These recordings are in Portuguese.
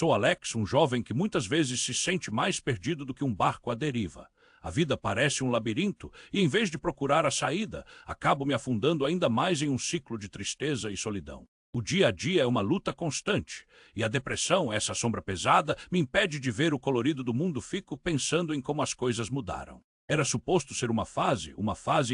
Sou Alex, um jovem que muitas vezes se sente mais perdido do que um barco à deriva. A vida parece um labirinto e, em vez de procurar a saída, acabo me afundando ainda mais em um ciclo de tristeza e solidão. O dia a dia é uma luta constante, e a depressão, essa sombra pesada, me impede de ver o colorido do mundo. Fico pensando em como as coisas mudaram. Era suposto ser uma fase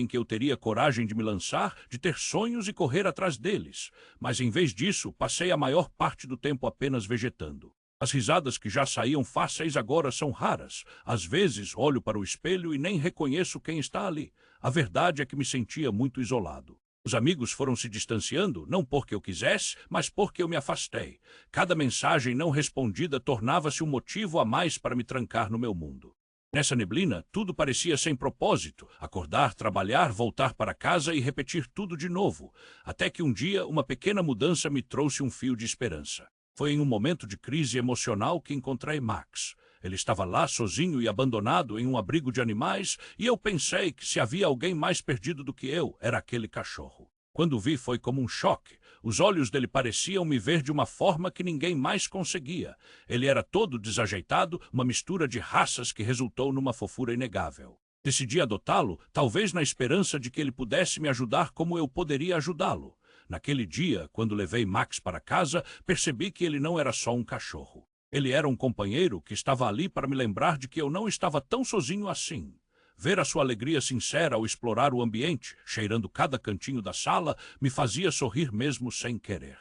em que eu teria coragem de me lançar, de ter sonhos e correr atrás deles. Mas em vez disso, passei a maior parte do tempo apenas vegetando. As risadas que já saíam fáceis agora são raras. Às vezes olho para o espelho e nem reconheço quem está ali. A verdade é que me sentia muito isolado. Os amigos foram se distanciando, não porque eu quisesse, mas porque eu me afastei. Cada mensagem não respondida tornava-se um motivo a mais para me trancar no meu mundo. Nessa neblina, tudo parecia sem propósito. Acordar, trabalhar, voltar para casa e repetir tudo de novo. Até que um dia, uma pequena mudança me trouxe um fio de esperança. Foi em um momento de crise emocional que encontrei Max. Ele estava lá, sozinho e abandonado, em um abrigo de animais, e eu pensei que se havia alguém mais perdido do que eu, era aquele cachorro. Quando o vi, foi como um choque. Os olhos dele pareciam me ver de uma forma que ninguém mais conseguia. Ele era todo desajeitado, uma mistura de raças que resultou numa fofura inegável. Decidi adotá-lo, talvez na esperança de que ele pudesse me ajudar como eu poderia ajudá-lo. Naquele dia, quando levei Max para casa, percebi que ele não era só um cachorro. Ele era um companheiro que estava ali para me lembrar de que eu não estava tão sozinho assim. Ver a sua alegria sincera ao explorar o ambiente, cheirando cada cantinho da sala, me fazia sorrir mesmo sem querer.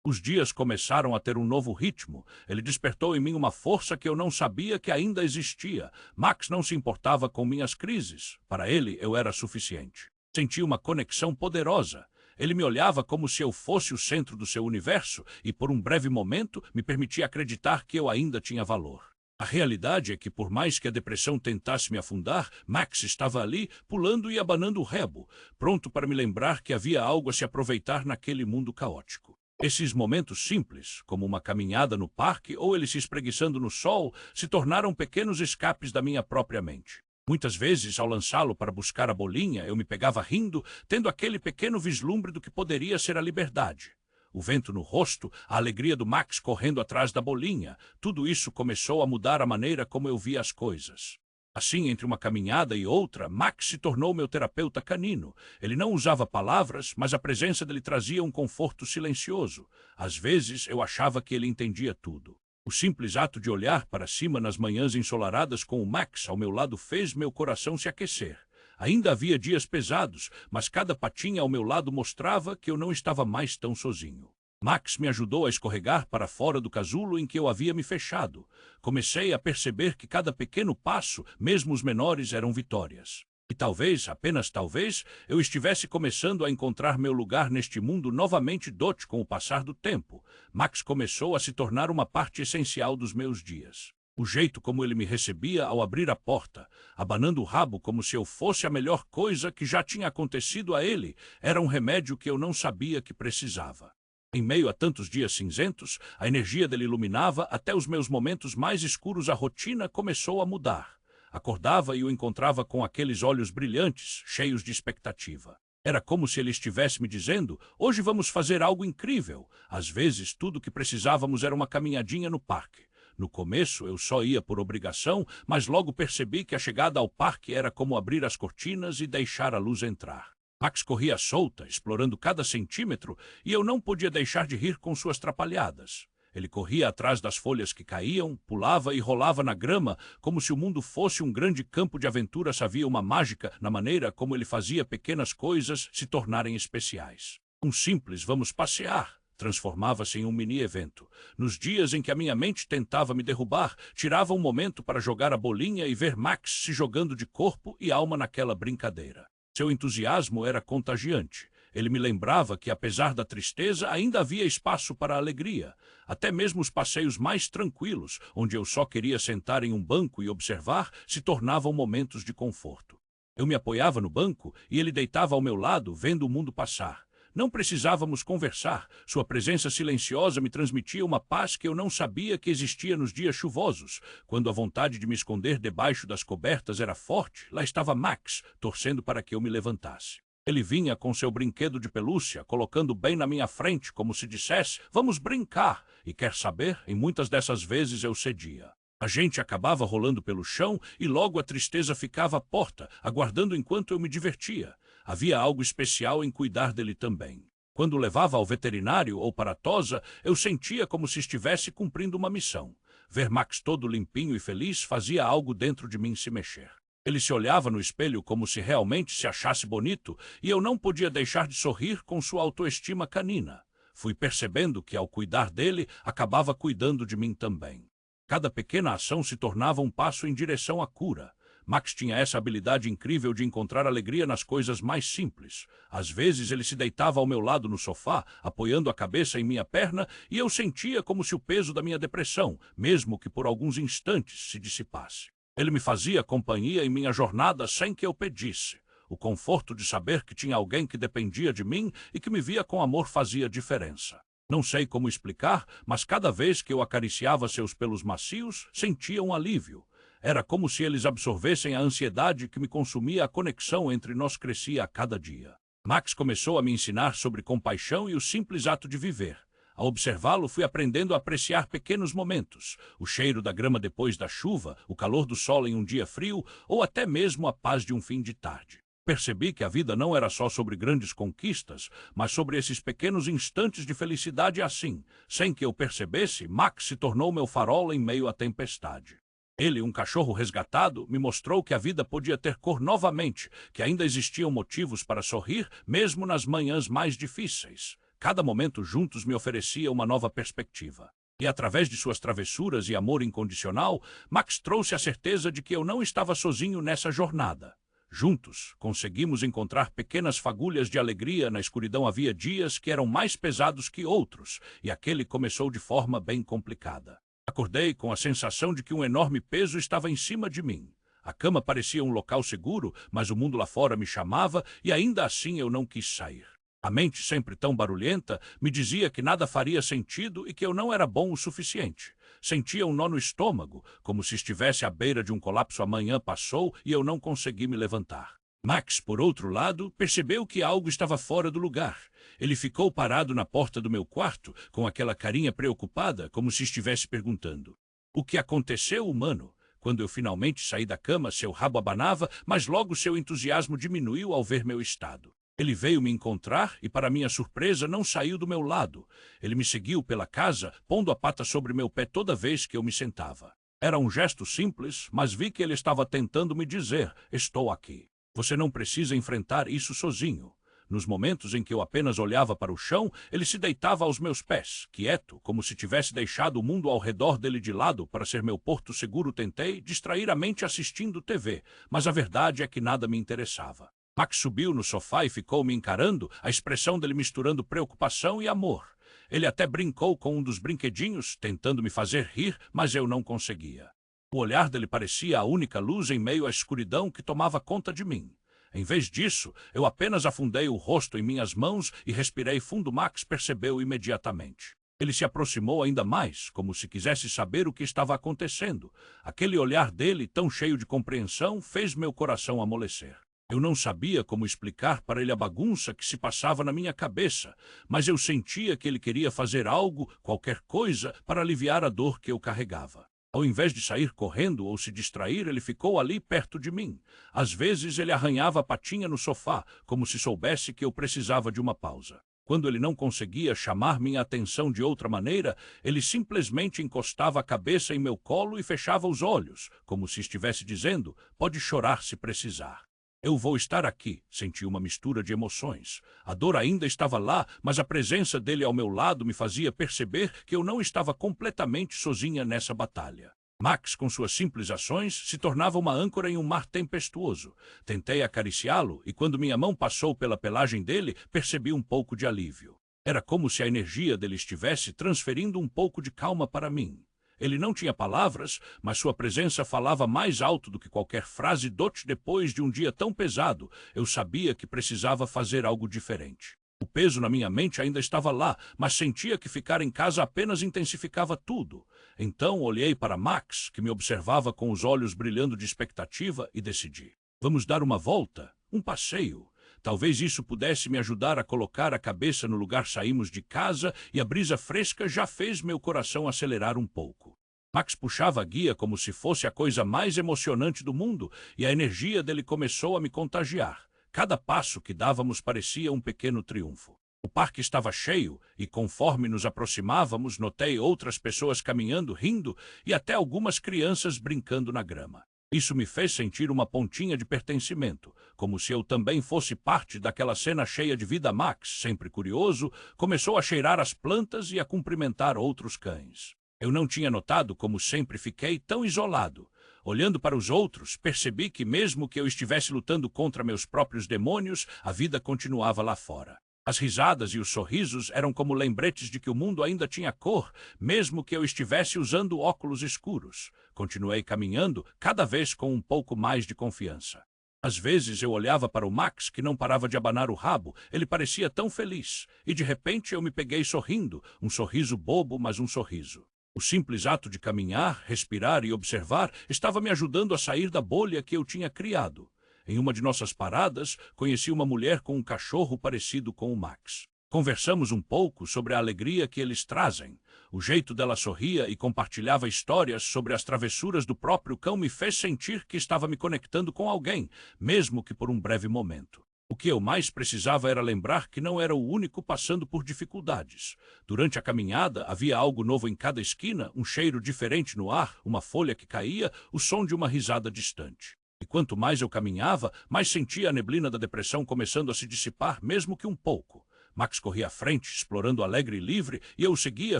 Os dias começaram a ter um novo ritmo. Ele despertou em mim uma força que eu não sabia que ainda existia. Max não se importava com minhas crises. Para ele, eu era suficiente. Senti uma conexão poderosa. Ele me olhava como se eu fosse o centro do seu universo e, por um breve momento, me permitia acreditar que eu ainda tinha valor. A realidade é que, por mais que a depressão tentasse me afundar, Max estava ali, pulando e abanando o rebo, pronto para me lembrar que havia algo a se aproveitar naquele mundo caótico. Esses momentos simples, como uma caminhada no parque ou ele se espreguiçando no sol, se tornaram pequenos escapes da minha própria mente. Muitas vezes, ao lançá-lo para buscar a bolinha, eu me pegava rindo, tendo aquele pequeno vislumbre do que poderia ser a liberdade. O vento no rosto, a alegria do Max correndo atrás da bolinha, tudo isso começou a mudar a maneira como eu via as coisas. Assim, entre uma caminhada e outra, Max se tornou meu terapeuta canino. Ele não usava palavras, mas a presença dele trazia um conforto silencioso. Às vezes, eu achava que ele entendia tudo. O simples ato de olhar para cima nas manhãs ensolaradas com o Max ao meu lado fez meu coração se aquecer. Ainda havia dias pesados, mas cada patinha ao meu lado mostrava que eu não estava mais tão sozinho. Max me ajudou a escorregar para fora do casulo em que eu havia me fechado. Comecei a perceber que cada pequeno passo, mesmo os menores, eram vitórias. E talvez, apenas talvez, eu estivesse começando a encontrar meu lugar neste mundo novamente dote com o passar do tempo. Max começou a se tornar uma parte essencial dos meus dias. O jeito como ele me recebia ao abrir a porta, abanando o rabo como se eu fosse a melhor coisa que já tinha acontecido a ele, era um remédio que eu não sabia que precisava. Em meio a tantos dias cinzentos, a energia dele iluminava até os meus momentos mais escuros. A rotina começou a mudar. Acordava e o encontrava com aqueles olhos brilhantes, cheios de expectativa. Era como se ele estivesse me dizendo, hoje vamos fazer algo incrível. Às vezes, tudo o que precisávamos era uma caminhadinha no parque. No começo, eu só ia por obrigação, mas logo percebi que a chegada ao parque era como abrir as cortinas e deixar a luz entrar. Max corria solta, explorando cada centímetro, e eu não podia deixar de rir com suas trapalhadas. Ele corria atrás das folhas que caíam, pulava e rolava na grama, como se o mundo fosse um grande campo de aventuras. Havia uma mágica na maneira como ele fazia pequenas coisas se tornarem especiais. Um simples "vamos passear" transformava-se em um mini-evento. Nos dias em que a minha mente tentava me derrubar, tirava um momento para jogar a bolinha e ver Max se jogando de corpo e alma naquela brincadeira. Seu entusiasmo era contagiante. Ele me lembrava que, apesar da tristeza, ainda havia espaço para a alegria. Até mesmo os passeios mais tranquilos, onde eu só queria sentar em um banco e observar, se tornavam momentos de conforto. Eu me apoiava no banco e ele deitava ao meu lado, vendo o mundo passar. Não precisávamos conversar. Sua presença silenciosa me transmitia uma paz que eu não sabia que existia nos dias chuvosos. Quando a vontade de me esconder debaixo das cobertas era forte, lá estava Max, torcendo para que eu me levantasse. Ele vinha com seu brinquedo de pelúcia, colocando bem na minha frente, como se dissesse, vamos brincar. E quer saber, em muitas dessas vezes eu cedia. A gente acabava rolando pelo chão e logo a tristeza ficava à porta, aguardando enquanto eu me divertia. Havia algo especial em cuidar dele também. Quando o levava ao veterinário ou para a tosa, eu sentia como se estivesse cumprindo uma missão. Ver Max todo limpinho e feliz fazia algo dentro de mim se mexer. Ele se olhava no espelho como se realmente se achasse bonito, e eu não podia deixar de sorrir com sua autoestima canina. Fui percebendo que, ao cuidar dele, acabava cuidando de mim também. Cada pequena ação se tornava um passo em direção à cura. Max tinha essa habilidade incrível de encontrar alegria nas coisas mais simples. Às vezes ele se deitava ao meu lado no sofá, apoiando a cabeça em minha perna, e eu sentia como se o peso da minha depressão, mesmo que por alguns instantes, se dissipasse. Ele me fazia companhia em minha jornada sem que eu pedisse. O conforto de saber que tinha alguém que dependia de mim e que me via com amor fazia diferença. Não sei como explicar, mas cada vez que eu acariciava seus pelos macios, sentia um alívio. Era como se eles absorvessem a ansiedade que me consumia. A conexão entre nós crescia a cada dia. Max começou a me ensinar sobre compaixão e o simples ato de viver. Ao observá-lo, fui aprendendo a apreciar pequenos momentos, o cheiro da grama depois da chuva, o calor do sol em um dia frio ou até mesmo a paz de um fim de tarde. Percebi que a vida não era só sobre grandes conquistas, mas sobre esses pequenos instantes de felicidade assim. Sem que eu percebesse, Max se tornou meu farol em meio à tempestade. Ele, um cachorro resgatado, me mostrou que a vida podia ter cor novamente, que ainda existiam motivos para sorrir, mesmo nas manhãs mais difíceis. Cada momento juntos me oferecia uma nova perspectiva. E através de suas travessuras e amor incondicional, Max trouxe a certeza de que eu não estava sozinho nessa jornada. Juntos, conseguimos encontrar pequenas fagulhas de alegria. Na escuridão havia dias que eram mais pesados que outros, e aquele começou de forma bem complicada. Acordei com a sensação de que um enorme peso estava em cima de mim. A cama parecia um local seguro, mas o mundo lá fora me chamava e ainda assim eu não quis sair. A mente, sempre tão barulhenta, me dizia que nada faria sentido e que eu não era bom o suficiente. Sentia um nó no estômago, como se estivesse à beira de um colapso. A manhã passou e eu não consegui me levantar. Max, por outro lado, percebeu que algo estava fora do lugar. Ele ficou parado na porta do meu quarto, com aquela carinha preocupada, como se estivesse perguntando: o que aconteceu, humano? Quando eu finalmente saí da cama, seu rabo abanava, mas logo seu entusiasmo diminuiu ao ver meu estado. Ele veio me encontrar e, para minha surpresa, não saiu do meu lado. Ele me seguiu pela casa, pondo a pata sobre meu pé toda vez que eu me sentava. Era um gesto simples, mas vi que ele estava tentando me dizer: estou aqui. Você não precisa enfrentar isso sozinho. Nos momentos em que eu apenas olhava para o chão, ele se deitava aos meus pés, quieto, como se tivesse deixado o mundo ao redor dele de lado para ser meu porto seguro. Tentei distrair a mente assistindo TV, mas a verdade é que nada me interessava. Max subiu no sofá e ficou me encarando, a expressão dele misturando preocupação e amor. Ele até brincou com um dos brinquedinhos, tentando me fazer rir, mas eu não conseguia. O olhar dele parecia a única luz em meio à escuridão que tomava conta de mim. Em vez disso, eu apenas afundei o rosto em minhas mãos e respirei fundo. Max percebeu imediatamente. Ele se aproximou ainda mais, como se quisesse saber o que estava acontecendo. Aquele olhar dele, tão cheio de compreensão, fez meu coração amolecer. Eu não sabia como explicar para ele a bagunça que se passava na minha cabeça, mas eu sentia que ele queria fazer algo, qualquer coisa, para aliviar a dor que eu carregava. Ao invés de sair correndo ou se distrair, ele ficou ali perto de mim. Às vezes ele arranhava a patinha no sofá, como se soubesse que eu precisava de uma pausa. Quando ele não conseguia chamar minha atenção de outra maneira, ele simplesmente encostava a cabeça em meu colo e fechava os olhos, como se estivesse dizendo: pode chorar se precisar. Eu vou estar aqui. Senti uma mistura de emoções. A dor ainda estava lá, mas a presença dele ao meu lado me fazia perceber que eu não estava completamente sozinha nessa batalha. Max, com suas simples ações, se tornava uma âncora em um mar tempestuoso. Tentei acariciá-lo e, quando minha mão passou pela pelagem dele, percebi um pouco de alívio. Era como se a energia dele estivesse transferindo um pouco de calma para mim. Ele não tinha palavras, mas sua presença falava mais alto do que qualquer frase. Depois de um dia tão pesado, eu sabia que precisava fazer algo diferente. O peso na minha mente ainda estava lá, mas sentia que ficar em casa apenas intensificava tudo. Então olhei para Max, que me observava com os olhos brilhando de expectativa, e decidi: vamos dar uma volta, um passeio. Talvez isso pudesse me ajudar a colocar a cabeça no lugar. Saímos de casa e a brisa fresca já fez meu coração acelerar um pouco. Max puxava a guia como se fosse a coisa mais emocionante do mundo e a energia dele começou a me contagiar. Cada passo que dávamos parecia um pequeno triunfo. O parque estava cheio e, conforme nos aproximávamos, notei outras pessoas caminhando, rindo e até algumas crianças brincando na grama. Isso me fez sentir uma pontinha de pertencimento, como se eu também fosse parte daquela cena cheia de vida. Max, sempre curioso, começou a cheirar as plantas e a cumprimentar outros cães. Eu não tinha notado como sempre fiquei tão isolado. Olhando para os outros, percebi que mesmo que eu estivesse lutando contra meus próprios demônios, a vida continuava lá fora. As risadas e os sorrisos eram como lembretes de que o mundo ainda tinha cor, mesmo que eu estivesse usando óculos escuros. Continuei caminhando, cada vez com um pouco mais de confiança. Às vezes eu olhava para o Max, que não parava de abanar o rabo. Ele parecia tão feliz. E de repente eu me peguei sorrindo, um sorriso bobo, mas um sorriso. O simples ato de caminhar, respirar e observar estava me ajudando a sair da bolha que eu tinha criado. Em uma de nossas paradas, conheci uma mulher com um cachorro parecido com o Max. Conversamos um pouco sobre a alegria que eles trazem. O jeito dela sorria e compartilhava histórias sobre as travessuras do próprio cão me fez sentir que estava me conectando com alguém, mesmo que por um breve momento. O que eu mais precisava era lembrar que não era o único passando por dificuldades. Durante a caminhada, havia algo novo em cada esquina, um cheiro diferente no ar, uma folha que caía, o som de uma risada distante. E quanto mais eu caminhava, mais sentia a neblina da depressão começando a se dissipar, mesmo que um pouco. Max corria à frente, explorando alegre e livre, e eu o seguia,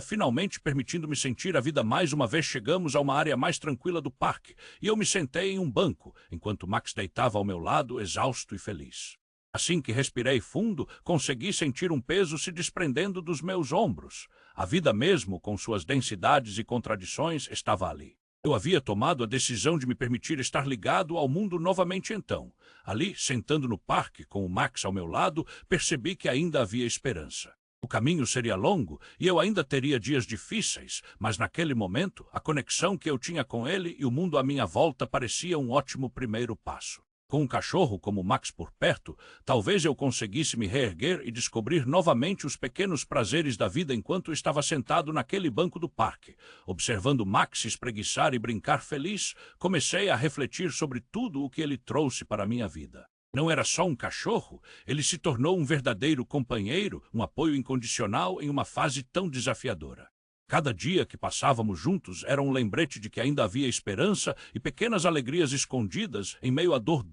finalmente permitindo-me sentir a vida mais uma vez. Chegamos a uma área mais tranquila do parque, e eu me sentei em um banco, enquanto Max deitava ao meu lado, exausto e feliz. Assim que respirei fundo, consegui sentir um peso se desprendendo dos meus ombros. A vida mesmo, com suas densidades e contradições, estava ali. Eu havia tomado a decisão de me permitir estar ligado ao mundo novamente então. Ali, sentando no parque, com o Max ao meu lado, percebi que ainda havia esperança. O caminho seria longo e eu ainda teria dias difíceis, mas naquele momento, a conexão que eu tinha com ele e o mundo à minha volta parecia um ótimo primeiro passo. Com um cachorro como Max por perto, talvez eu conseguisse me reerguer e descobrir novamente os pequenos prazeres da vida enquanto estava sentado naquele banco do parque. Observando Max se espreguiçar e brincar feliz, comecei a refletir sobre tudo o que ele trouxe para a minha vida. Não era só um cachorro, ele se tornou um verdadeiro companheiro, um apoio incondicional em uma fase tão desafiadora. Cada dia que passávamos juntos era um lembrete de que ainda havia esperança e pequenas alegrias escondidas em meio à dor.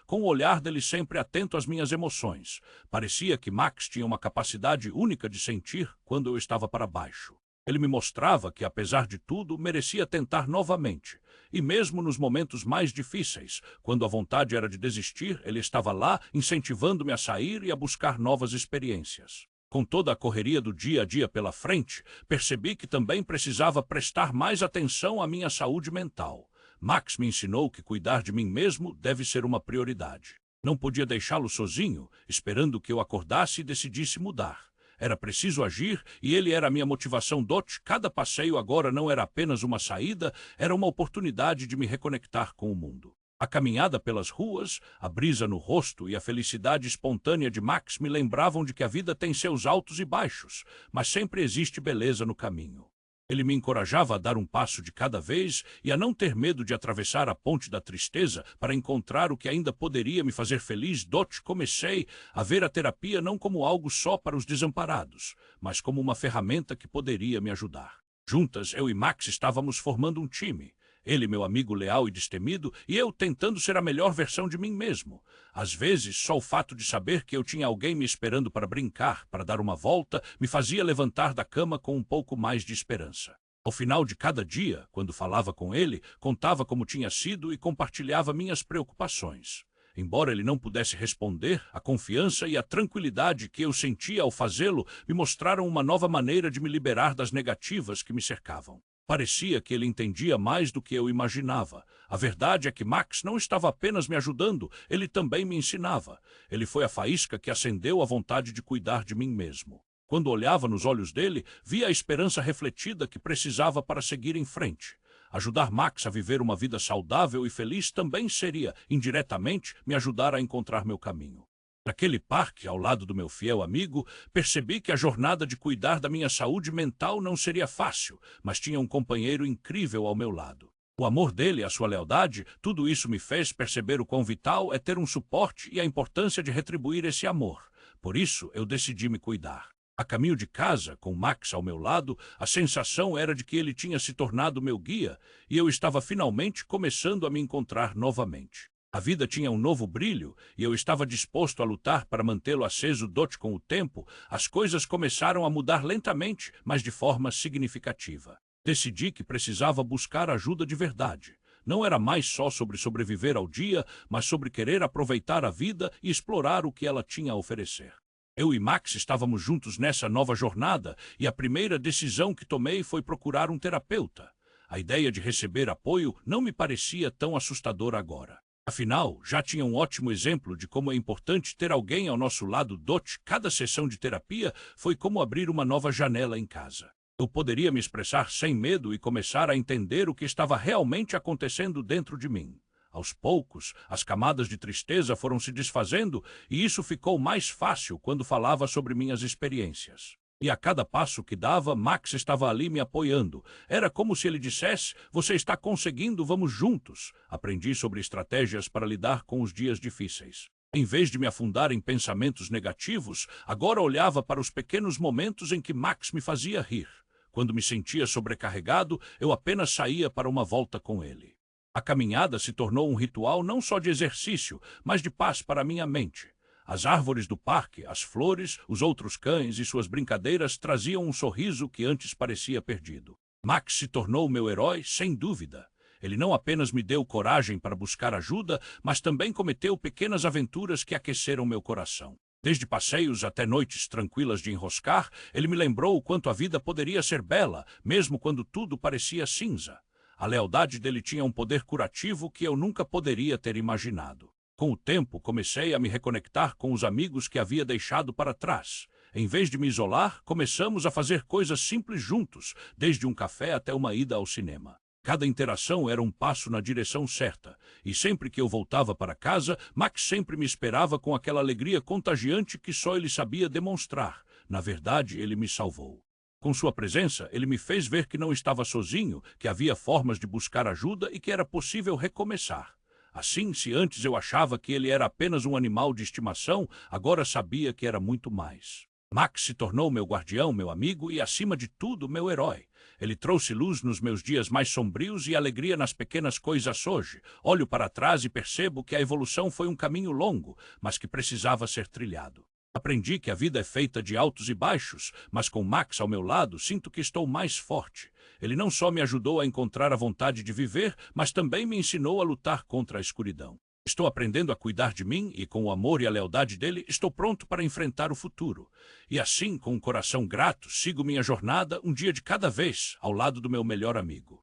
Com o olhar dele sempre atento às minhas emoções. Parecia que Max tinha uma capacidade única de sentir quando eu estava para baixo. Ele me mostrava que, apesar de tudo, merecia tentar novamente. E mesmo nos momentos mais difíceis, quando a vontade era de desistir, ele estava lá, incentivando-me a sair e a buscar novas experiências. Com toda a correria do dia a dia pela frente, percebi que também precisava prestar mais atenção à minha saúde mental. Max me ensinou que cuidar de mim mesmo deve ser uma prioridade. Não podia deixá-lo sozinho, esperando que eu acordasse e decidisse mudar. Era preciso agir e ele era a minha motivação. Cada passeio agora não era apenas uma saída, era uma oportunidade de me reconectar com o mundo. A caminhada pelas ruas, a brisa no rosto e a felicidade espontânea de Max me lembravam de que a vida tem seus altos e baixos, mas sempre existe beleza no caminho. Ele me encorajava a dar um passo de cada vez e a não ter medo de atravessar a ponte da tristeza para encontrar o que ainda poderia me fazer feliz. Comecei a ver a terapia não como algo só para os desamparados, mas como uma ferramenta que poderia me ajudar. Juntas, eu e Max estávamos formando um time. Ele, meu amigo leal e destemido, e eu tentando ser a melhor versão de mim mesmo. Às vezes, só o fato de saber que eu tinha alguém me esperando para brincar, para dar uma volta, me fazia levantar da cama com um pouco mais de esperança. Ao final de cada dia, quando falava com ele, contava como tinha sido e compartilhava minhas preocupações. Embora ele não pudesse responder, a confiança e a tranquilidade que eu sentia ao fazê-lo me mostraram uma nova maneira de me liberar das negativas que me cercavam. Parecia que ele entendia mais do que eu imaginava. A verdade é que Max não estava apenas me ajudando, ele também me ensinava. Ele foi a faísca que acendeu a vontade de cuidar de mim mesmo. Quando olhava nos olhos dele, via a esperança refletida que precisava para seguir em frente. Ajudar Max a viver uma vida saudável e feliz também seria, indiretamente, me ajudar a encontrar meu caminho. Naquele parque, ao lado do meu fiel amigo, percebi que a jornada de cuidar da minha saúde mental não seria fácil, mas tinha um companheiro incrível ao meu lado. O amor dele, a sua lealdade, tudo isso me fez perceber o quão vital é ter um suporte e a importância de retribuir esse amor. Por isso, eu decidi me cuidar. A caminho de casa, com Max ao meu lado, a sensação era de que ele tinha se tornado meu guia e eu estava finalmente começando a me encontrar novamente. A vida tinha um novo brilho e eu estava disposto a lutar para mantê-lo aceso com o tempo. As coisas começaram a mudar lentamente, mas de forma significativa. Decidi que precisava buscar ajuda de verdade. Não era mais só sobre sobreviver ao dia, mas sobre querer aproveitar a vida e explorar o que ela tinha a oferecer. Eu e Max estávamos juntos nessa nova jornada e a primeira decisão que tomei foi procurar um terapeuta. A ideia de receber apoio não me parecia tão assustadora agora. Afinal, já tinha um ótimo exemplo de como é importante ter alguém ao nosso lado. Cada sessão de terapia foi como abrir uma nova janela em casa. Eu poderia me expressar sem medo e começar a entender o que estava realmente acontecendo dentro de mim. Aos poucos, as camadas de tristeza foram se desfazendo e isso ficou mais fácil quando falava sobre minhas experiências. E a cada passo que dava, Max estava ali me apoiando. Era como se ele dissesse: "Você está conseguindo, vamos juntos." Aprendi sobre estratégias para lidar com os dias difíceis. Em vez de me afundar em pensamentos negativos, agora olhava para os pequenos momentos em que Max me fazia rir. Quando me sentia sobrecarregado, eu apenas saía para uma volta com ele. A caminhada se tornou um ritual não só de exercício, mas de paz para minha mente. As árvores do parque, as flores, os outros cães e suas brincadeiras traziam um sorriso que antes parecia perdido. Max se tornou meu herói, sem dúvida. Ele não apenas me deu coragem para buscar ajuda, mas também cometeu pequenas aventuras que aqueceram meu coração. Desde passeios até noites tranquilas de enroscar, ele me lembrou o quanto a vida poderia ser bela, mesmo quando tudo parecia cinza. A lealdade dele tinha um poder curativo que eu nunca poderia ter imaginado. Com o tempo, comecei a me reconectar com os amigos que havia deixado para trás. Em vez de me isolar, começamos a fazer coisas simples juntos, desde um café até uma ida ao cinema. Cada interação era um passo na direção certa, e sempre que eu voltava para casa, Max sempre me esperava com aquela alegria contagiante que só ele sabia demonstrar. Na verdade, ele me salvou. Com sua presença, ele me fez ver que não estava sozinho, que havia formas de buscar ajuda e que era possível recomeçar. Assim, se antes eu achava que ele era apenas um animal de estimação, agora sabia que era muito mais. Max se tornou meu guardião, meu amigo e, acima de tudo, meu herói. Ele trouxe luz nos meus dias mais sombrios e alegria nas pequenas coisas hoje. Olho para trás e percebo que a evolução foi um caminho longo, mas que precisava ser trilhado. Aprendi que a vida é feita de altos e baixos, mas com Max ao meu lado, sinto que estou mais forte. Ele não só me ajudou a encontrar a vontade de viver, mas também me ensinou a lutar contra a escuridão. Estou aprendendo a cuidar de mim e, com o amor e a lealdade dele, estou pronto para enfrentar o futuro. E assim, com um coração grato, sigo minha jornada um dia de cada vez, ao lado do meu melhor amigo.